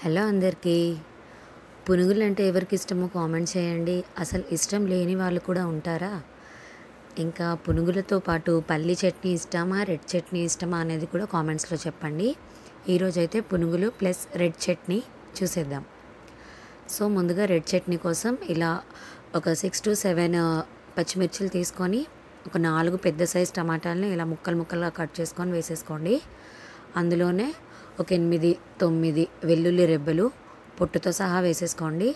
Hello అందరికీ. పునుగులంటే ఎవరికి ఇష్టమో కామెంట్ చేయండి. అసలు ఇష్టం లేని వాళ్ళు కూడా ఉంటారా? ఇంకా పునుగులతో పాటు పల్లి చట్నీ ఇష్టమా, రెడ్ చట్నీ ఇష్టమా అనేది కూడా కామెంట్స్లో చెప్పండి. ఈరోజైతే పునుగులు ప్లస్ రెడ్ చట్నీ చూసేద్దాం. సో ముందుగా రెడ్ చట్నీ కోసం ఇలా ఒక 6 to 7 పచ్చిమిర్చిలు తీసుకొని ఒక 4 పెద్ద సైజ్ టమాటాలని ఇలా ముక్కలు ముక్కలుగా కట్ చేసుకొని వేసేసుకోండి. అందులోనే ఒక 8, 9 వెల్లుల్లి రెబ్బలు పొట్టుతో సహా వేసేసుకోండి.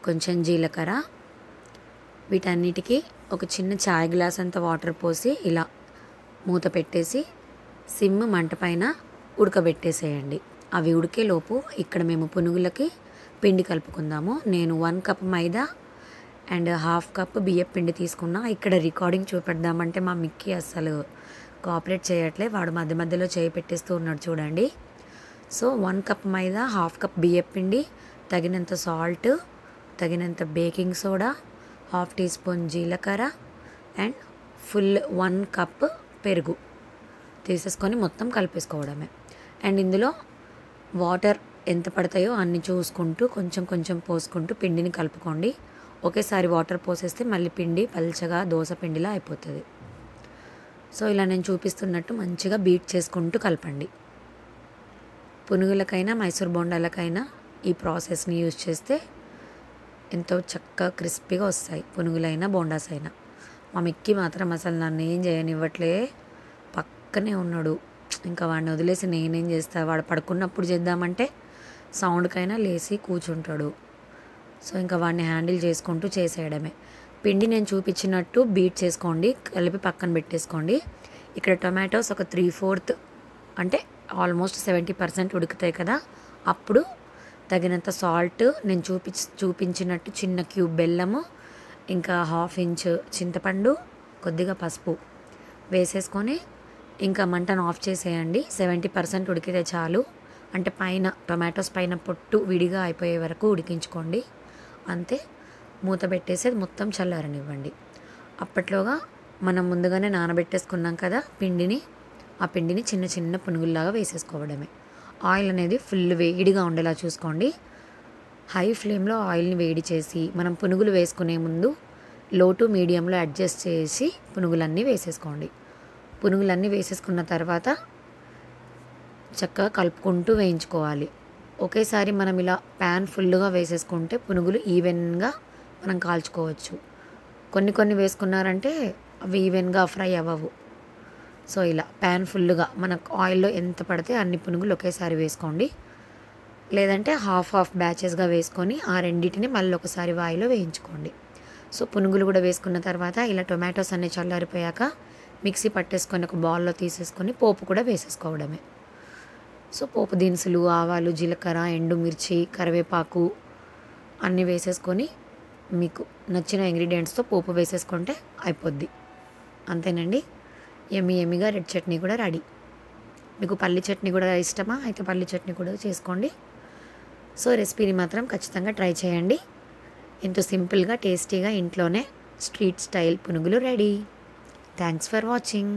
కొంచెం జీలకర్ర, వీటన్నిటికీ ఒక చిన్న చాయ్ గ్లాస్ అంత వాటర్ పోసి ఇలా మూత పెట్టేసి సిమ్ మంట పైన ఉడకబెట్టేసేయండి. అవి ఉడికేలోపు ఇక్కడ మేము పునుగులకి పిండి కలుపుకుందాము. నేను 1 కప్ మైదా అండ్ 1/2 కప్ బియ్యం పిండి తీసుకున్నా. ఇక్కడ రికార్డింగ్ చూపెడదామంటే మా మిక్కీ అస్సలు కోఆపరేట్ చేయట్లే. వాడు మధ్య మధ్యలో చేయి పెట్టేస్తూ ఉన్నాడు చూడండి. సో 1 కప్ మైదా, 1/2 కప్ బియ్యం పిండి, తగినంత సాల్ట్, తగినంత బేకింగ్ సోడా, 1/2 టీ స్పూన్ జీలకర్ర అండ్ ఫుల్ 1 కప్ పెరుగు తీసేసుకొని మొత్తం కలిపేసుకోవడమే. అండ్ ఇందులో వాటర్ ఎంత పడతాయో అన్ని చూసుకుంటూ కొంచెం కొంచెం పోసుకుంటూ పిండిని కలుపుకోండి. ఒకేసారి వాటర్ పోసేస్తే మళ్ళీ పిండి పల్చగా దోశ పిండిలా అయిపోతుంది. సో ఇలా నేను చూపిస్తున్నట్టు మంచిగా బీట్ చేసుకుంటూ కలపండి. పునుగులకైనా మైసూర్ బోండాలకైనా ఈ ప్రాసెస్ని యూజ్ చేస్తే ఎంతో చక్కగా క్రిస్పీగా వస్తాయి పునుగులైనా బోండాస్ అయినా. మా మిక్కీ మాత్రం అసలు నన్ను ఏం చేయనివ్వట్లే, పక్కనే ఉన్నాడు. ఇంకా వాడిని వదిలేసి నేనేం చేస్తా, వాడు పడుకున్నప్పుడు చేద్దామంటే సౌండ్కైనా లేచి కూర్చుంటాడు. సో ఇంకా వాడిని హ్యాండిల్ చేసుకుంటూ చేసేయడమే. పిండి నేను చూపించినట్టు బీట్ చేసుకోండి, కలిపి పక్కన పెట్టేసుకోండి. ఇక్కడ టొమాటోస్ ఒక 3/4 అంటే ఆల్మోస్ట్ 70% ఉడుకుతాయి కదా, అప్పుడు తగినంత సాల్ట్, నేను చూపించినట్టు చిన్న క్యూబ్ బెల్లము, ఇంకా 1/2 ఇంచ్ చింతపండు, కొద్దిగా పసుపు వేసేసుకొని ఇంకా మంటను ఆఫ్ చేసేయండి. 70% ఉడికితే చాలు. అంటే పైన టొమాటోస్ పైన పొట్టు విడిగా అయిపోయే వరకు ఉడికించుకోండి. అంతే. మూత పెట్టేసి మొత్తం చల్లారనివ్వండి. అప్పట్లోగా మనం ముందుగానే నానబెట్టేసుకున్నాం కదా పిండిని, ఆ పిండిని చిన్న చిన్న పునుగుల్లాగా వేసేసుకోవడమే. ఆయిల్ అనేది ఫుల్ వేడిగా ఉండేలా చూసుకోండి. హై ఫ్లేమ్లో ఆయిల్ని వేడి చేసి మనం పునుగులు వేసుకునే ముందు లో టు మీడియంలో అడ్జస్ట్ చేసి పునుగులన్నీ వేసేసుకోండి. పునుగులన్నీ వేసేసుకున్న తర్వాత చక్కగా కలుపుకుంటూ వేయించుకోవాలి. ఒకేసారి మనం ఇలా ప్యాన్ ఫుల్గా వేసేసుకుంటే పునుగులు ఈవెన్గా మనం కాల్చుకోవచ్చు. కొన్ని వేసుకున్నారంటే అవి ఈవెన్గా ఫ్రై అవ్వవు. సో ఇలా ప్యాన్ ఫుల్గా మనకు ఆయిల్లో ఎంత పడితే అన్ని పునుగులు ఒకేసారి వేసుకోండి. లేదంటే హాఫ్ బ్యాచెస్గా వేసుకొని ఆ రెండింటిని మళ్ళీ ఒకసారి ఆయిల్లో వేయించుకోండి. సో పునుగులు కూడా వేసుకున్న తర్వాత ఇలా టొమాటోస్ అన్నీ చల్లారిపోయాక మిక్సీ పట్టేసుకొని ఒక బౌల్లో తీసేసుకొని పోపు కూడా వేసేసుకోవడమే. సో పోపు దినుసులు, ఆవాలు, జీలకర్ర, ఎండుమిర్చి, కరివేపాకు అన్నీ వేసేసుకొని మీకు నచ్చిన ఇంగ్రీడియంట్స్తో పోపు వేసేసుకుంటే అయిపోద్ది. అంతేనండి. ఎమ్మిగా రెడ్ చట్నీ కూడా రెడీ. మీకు పల్లి చట్నీ కూడా ఇష్టమా? అయితే పల్లి చట్నీ కూడా చేసుకోండి. సో రెసిపీని మాత్రం ఖచ్చితంగా ట్రై చేయండి. ఎంతో సింపుల్గా టేస్టీగా ఇంట్లోనే స్ట్రీట్ స్టైల్ పునుగులు రెడీ. Thanks for watching.